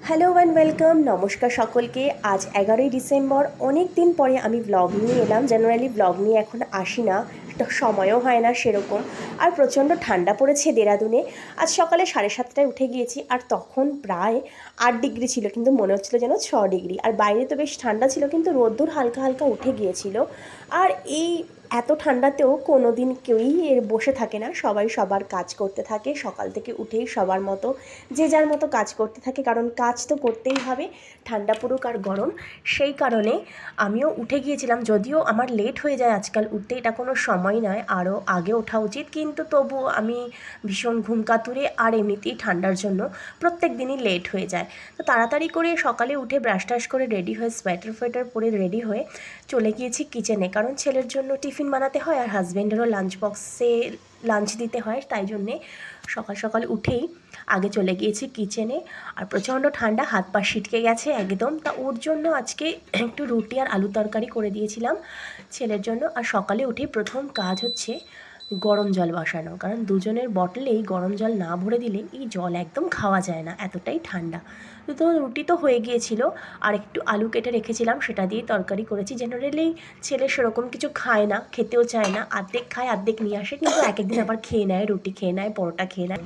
Hello and welcome, নমস্কার সকলকে। আজ 11ই ডিসেম্বর। অনেক দিন পরে আমি ব্লগ নিয়ে এলাম। জেনারেলি ব্লগ নিয়ে এখন আসি না, সময়ও হয় না সেরকম। আর প্রচণ্ড ঠান্ডা পড়েছে দেরাদুনে। আজ সকালে 7:30টায় উঠে গিয়েছি, আর তখন প্রায় 8 ডিগ্রি ছিল, কিন্তু মনে হচ্ছিলো যেন 6 ডিগ্রি। আর বাইরে তো বেশ ঠান্ডা ছিল, কিন্তু রোদ্দুর হালকা হালকা উঠে গিয়েছিল। আর এই এত ঠান্ডাতেও কোনো দিন কেউই বসে থাকে না, সবাই সবার কাজ করতে থাকে। সকাল থেকে উঠেই সবার মতো যে যার মতো কাজ করতে থাকে, কারণ কাজ তো করতেই হবে, ঠান্ডা পড়ুক আর গরম। সেই কারণে আমিও উঠে গিয়েছিলাম, যদিও আমার লেট হয়ে যায় আজকাল উঠতে, এটা কোনো সময় নয়, আরও আগে ওঠা উচিত, কিন্তু তবু আমি ভীষণ ঘুম কাতুরে, আর এমনিতেই ঠান্ডার জন্য প্রত্যেক দিনই লেট হয়ে যায়। তো তাড়াতাড়ি করে সকালে উঠে ব্রাশ টাশ করে রেডি হয়ে সোয়েটার ফোয়েটার পরে রেডি হয়ে চলে গিয়েছি কিচেনে, কারণ ছেলের জন্য টিফিন বানাতে হয় আর হাজব্যান্ডেরও লাঞ্চ বক্সে লাঞ্চ দিতে হয়। তাই জন্যে সকাল সকাল উঠেই আগে চলে গিয়েছি কিচেনে। আর প্রচণ্ড ঠান্ডা, হাত পা সিটকে গেছে একদম। তা ওর জন্য আজকে একটু রুটি আর আলু তরকারি করে দিয়েছিলাম ছেলের জন্য। আর সকালে উঠেই প্রথম কাজ হচ্ছে গরম জল বসানো, কারণ দুজনের বটলেই গরম জল না ভরে দিলে এই জল একদম খাওয়া যায় না, এতটাই ঠান্ডা। তো রুটি তো হয়ে গিয়েছিল, আর একটু আলু কেটে রেখেছিলাম, সেটা দিয়ে তরকারি করেছি। জেনারেলি ছেলে সেরকম কিছু খায় না, খেতেও চায় না, অর্ধেক খায় অর্ধেক নিয়ে আসে, কিন্তু এক একদিন আবার খেয়ে নেয়, রুটি খেয়ে নেয়, পরোটা খেয়ে নেয়।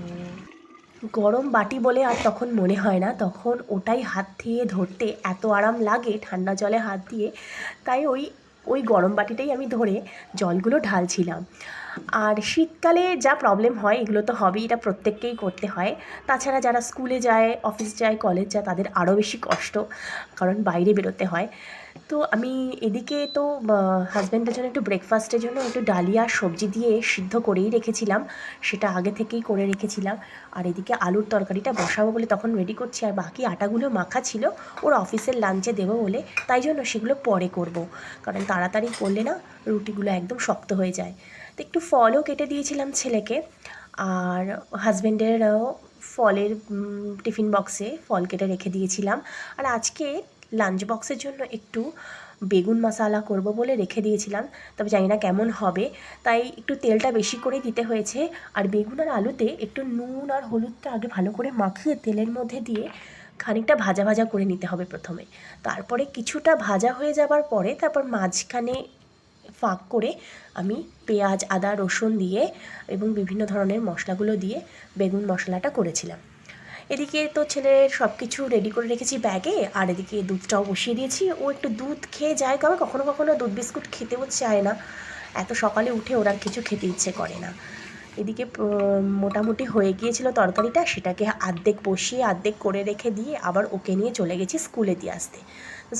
গরম বাটি বলে আর তখন মনে হয় না, তখন ওটাই হাত দিয়ে ধরতে এত আরাম লাগে ঠান্ডা জলে হাত দিয়ে। তাই ওই গরম বাটিটাই আমি ধরে জলগুলো ঢালছিলাম। আর শীতকালে যা প্রবলেম হয় এগুলো তো হবেই, এটা প্রত্যেককেই করতে হয়। তাছাড়া যারা স্কুলে যায়, অফিস যায়, কলেজ যায়, তাদের আরও বেশি কষ্ট, কারণ বাইরে বেরোতে হয়। তো আমি এদিকে তো হাজব্যান্ডের জন্য একটু ব্রেকফাস্টের জন্য একটু ডালিয়া সবজি দিয়ে সিদ্ধ করেই রেখেছিলাম, সেটা আগে থেকেই করে রেখেছিলাম। আর এদিকে আলুর তরকারিটা বসাবো বলে তখন রেডি করছি, আর বাকি আটাগুলো মাখা ছিল ওর অফিসের লাঞ্চে দেবো বলে, তাই জন্য সেগুলো পরে করব, কারণ তাড়াতাড়ি করলে না রুটিগুলো একদম শক্ত হয়ে যায়। তো একটু ফলও কেটে দিয়েছিলাম ছেলেকে, আর হাজব্যান্ডেরও ফলের টিফিন বক্সে ফল কেটে রেখে দিয়েছিলাম। আর আজকে লাঞ্চ বক্সের জন্য একটু বেগুন মশলা করব বলে রেখে দিয়েছিলাম, তবে জানি না কেমন হবে, তাই একটু তেলটা বেশি করে দিতে হয়েছে। আর বেগুন আর আলুতে একটু নুন আর হলুদটা আগে ভালো করে মাখিয়ে তেলের মধ্যে দিয়ে খানিকটা ভাজা ভাজা করে নিতে হবে প্রথমে। তারপরে কিছুটা ভাজা হয়ে যাবার পরে তারপর মাঝখানে ফাঁক করে আমি পেঁয়াজ, আদা, রসুন দিয়ে এবং বিভিন্ন ধরনের মশলাগুলো দিয়ে বেগুন মশলাটা করেছিলাম। এদিকে তো ছেলের সব কিছু রেডি করে রেখেছি ব্যাগে, আর এদিকে দুধটাও বসিয়ে দিয়েছি। ও একটু দুধ খেয়ে যায়, কারণ কখনো কখনো দুধ বিস্কুট খেতেও চায় না, এত সকালে উঠে ওরা কিছু খেতে ইচ্ছে করে না। এদিকে মোটামুটি হয়ে গিয়েছিল তরকারিটা, সেটাকে অর্ধেক বসিয়ে অর্ধেক করে রেখে দিয়ে আবার ওকে নিয়ে চলে গেছি স্কুলে দিয়ে আসতে।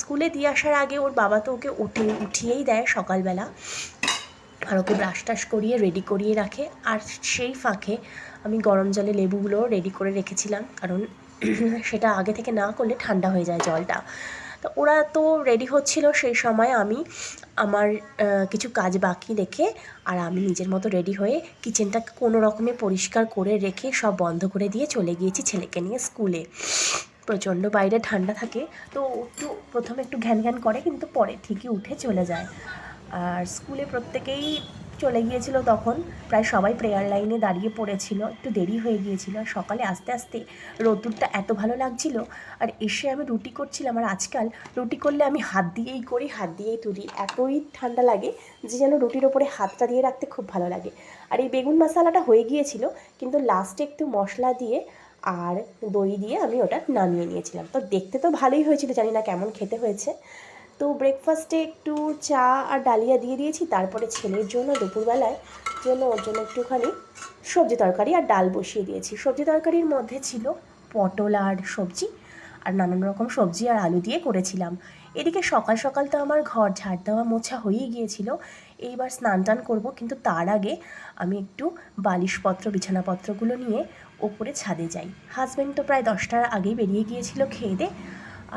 স্কুলে দিয়ে আসার আগে ওর বাবা তো ওকে উঠিয়েই দেয় সকালবেলা, আর ওকে ব্রাশ টাশ করিয়ে রেডি করিয়ে রাখে। আর সেই ফাঁকে আমি গরম জলে লেবুগুলো রেডি করে রেখেছিলাম, কারণ সেটা আগে থেকে না করলে ঠান্ডা হয়ে যায় জলটা। তো ওরা তো রেডি হচ্ছিল, সেই সময় আমি আমার কিছু কাজ বাকি রেখে আর আমি নিজের মতো রেডি হয়ে কিচেনটা কোনো রকমে পরিষ্কার করে রেখে সব বন্ধ করে দিয়ে চলে গিয়েছি ছেলেকে নিয়ে স্কুলে। প্রচণ্ড বাইরে ঠান্ডা থাকে, তো একটু প্রথমে একটু ঘ্যান ঘ্যান করে, কিন্তু পরে ঠিকই উঠে চলে যায়। আর স্কুলে প্রত্যেকেই চলে গিয়েছিল, তখন প্রায় সবাই প্রেয়ার লাইনে দাঁড়িয়ে পড়েছিল, একটু দেরি হয়ে গিয়েছিল। আর সকালে আস্তে আস্তে রোদ্দুরটা এত ভালো লাগছিল, আর এসে আমি রুটি করছিলাম। আর আজকাল রুটি করলে আমি হাত দিয়েই করি, হাত দিয়েই তুলি, এতই ঠান্ডা লাগে যে যেন রুটির ওপরে হাতটা দিয়ে রাখতে খুব ভালো লাগে। আর এই বেগুন মশলাটা হয়ে গিয়েছিল, কিন্তু লাস্টে একটু মশলা দিয়ে আর দই দিয়ে আমি ওটা নামিয়ে নিয়েছিলাম। তো দেখতে তো ভালোই হয়েছিল, জানি না কেমন খেতে হয়েছে। তো ব্রেকফাস্টে একটু চা আর ডালিয়া দিয়ে দিয়েছি। তারপরে ছেলের জন্য দুপুরবেলায় ওর জন্য একটুখানি সবজি তরকারি আর ডাল বসিয়ে দিয়েছি। সবজি তরকারির মধ্যে ছিল পটল আর সবজি, আর নানান রকম সবজি আর আলু দিয়ে করেছিলাম। এদিকে সকাল সকাল তো আমার ঘর ঝাড় দেওয়া মোছা হয়েই গিয়েছিল, এইবার স্নান টান করবো, কিন্তু তার আগে আমি একটু বালিশপত্র বিছানাপত্রগুলো নিয়ে ওপরে ছাদে যাই। হাজব্যান্ড তো প্রায় 10টার আগেই বেরিয়ে গিয়েছিল খেয়ে দে।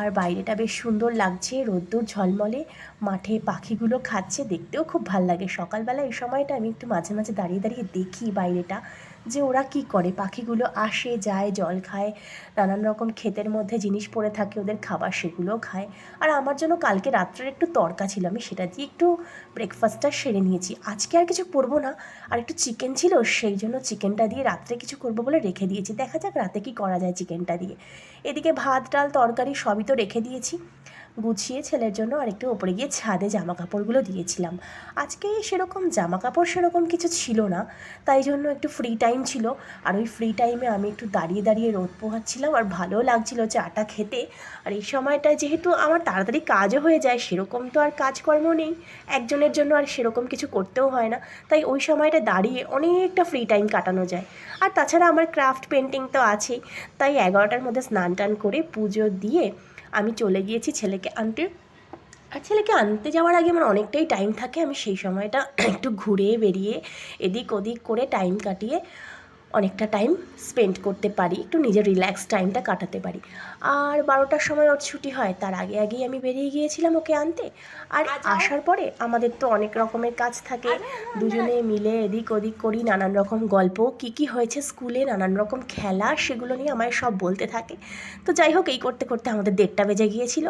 আর বাইরেটা বেশ সুন্দর লাগছে, রোদ্দুর ঝলমলে, মাঠে পাখিগুলো খাচ্ছে, দেখতেও খুব ভাল লাগে। সকালবেলা এই সময়টা আমি একটু মাঝে মাঝে দাঁড়িয়ে দাঁড়িয়ে দেখি বাইরেটা, যে ওরা কি করে, পাখিগুলো আসে যায়, জল খায়, নানান রকম ক্ষেতের মধ্যে জিনিস পড়ে থাকে ওদের খাবার, সেগুলোও খায়। আর আমার জন্য কালকে রাত্রের একটু তড়কা ছিল, আমি সেটা দিয়ে একটু ব্রেকফাস্টটা সেরে নিয়েছি। আজকে আর কিছু করবো না, আর একটু চিকেন ছিল, সেই জন্য চিকেনটা দিয়ে রাত্রে কিছু করবো বলে রেখে দিয়েছি। দেখা যাক রাতে কি করা যায় চিকেনটা দিয়ে। এদিকে ভাত ডাল তরকারি সবই তো রেখে দিয়েছি, গুছিয়ে ছেলের জন্য আর একটু ওপরে গিয়ে ছাদে জামা কাপড়গুলো দিয়েছিলাম। আজকে সেরকম জামা কাপড় সেরকম কিছু ছিল না, তাই জন্য একটু ফ্রি টাইম ছিল। আর ওই ফ্রি টাইমে আমি একটু দাঁড়িয়ে দাঁড়িয়ে রোদ পোহাচ্ছিলাম, আর ভালোও লাগছিল চাটা খেতে। আর এই সময়টায় যেহেতু আমার তাড়াতাড়ি কাজও হয়ে যায়, সেরকম তো আর কাজকর্ম নেই একজনের জন্য, আর সেরকম কিছু করতেও হয় না, তাই ওই সময়টা দাঁড়িয়ে অনেকটা ফ্রি টাইম কাটানো যায়। আর তাছাড়া আমার ক্রাফট পেন্টিং তো আছেই, তাই 11টার মধ্যে স্নান টান করে পুজো দিয়ে আমি চলে গিয়েছি ছেলেকে আনতে। আর ছেলেকে আনতে যাওয়ার আগে আমার অনেকটাই টাইম থাকে, আমি সেই সময়টা একটু ঘুরে বেরিয়ে এদিক ওদিক করে টাইম কাটিয়ে অনেকটা টাইম স্পেন্ড করতে পারি, একটু নিজের রিল্যাক্স টাইমটা কাটাতে পারি। আর 12টার সময় ওর ছুটি হয়, তার আগে আগেই আমি বেরিয়ে গিয়েছিলাম ওকে আনতে। আর আসার পরে আমাদের তো অনেক রকমের কাজ থাকে, দুজনে মিলে এদিক ওদিক করি, নানান রকম গল্প, কী হয়েছে স্কুলে, নানান রকম খেলা, সেগুলো নিয়ে আমায় সব বলতে থাকে। তো যাই হোক, এই করতে করতে আমাদের 1:30 বেজে গিয়েছিল।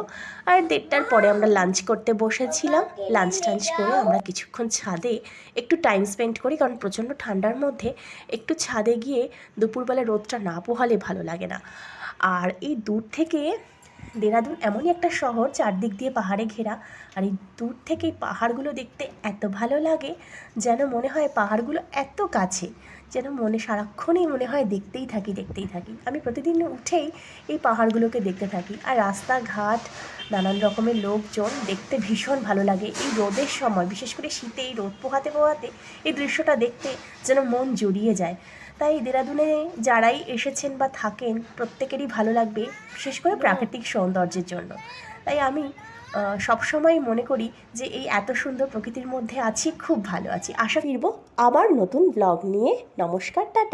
আর 1:30টার পরে আমরা লাঞ্চ করতে বসেছিলাম। লাঞ্চ টাঞ্চ করে আমরা কিছুক্ষণ ছাদে একটু টাইম স্পেন্ড করি, কারণ প্রচণ্ড ঠান্ডার মধ্যে একটু ছাদে গিয়ে দুপুরবেলা রোদটা না পোহালে ভালো লাগে না। আর এই দূর থেকে দেরাদুন এমনই একটা শহর, চারদিক দিয়ে পাহাড়ে ঘেরা, আর এই দূর থেকে এই পাহাড়গুলো দেখতে এত ভালো লাগে, যেন মনে হয় পাহাড়গুলো এত কাছে, যেন মনে সারাক্ষণই মনে হয় দেখতেই থাকি দেখতেই থাকি। আমি প্রতিদিন উঠেই এই পাহাড়গুলোকে দেখতে থাকি। আর রাস্তাঘাট, নানান রকমের লোকজন, দেখতে ভীষণ ভালো লাগে। এই রোদের সময়, বিশেষ করে শীতে এই রোদ পোহাতে পোহাতে এই দৃশ্যটা দেখতে যেন মন জুড়িয়ে যায়। তাই দেরাদুনে যারাই এসেছেন বা থাকেন, প্রত্যেকেরই ভালো লাগবে, বিশেষ করে প্রাকৃতিক সৌন্দর্যের জন্য। তাই আমি সবসময় মনে করি যে এই এত সুন্দর প্রকৃতির মধ্যে আছি, খুব ভালো আছি। আশা ফিরবো আবার নতুন ব্লগ নিয়ে। নমস্কার, টাটা।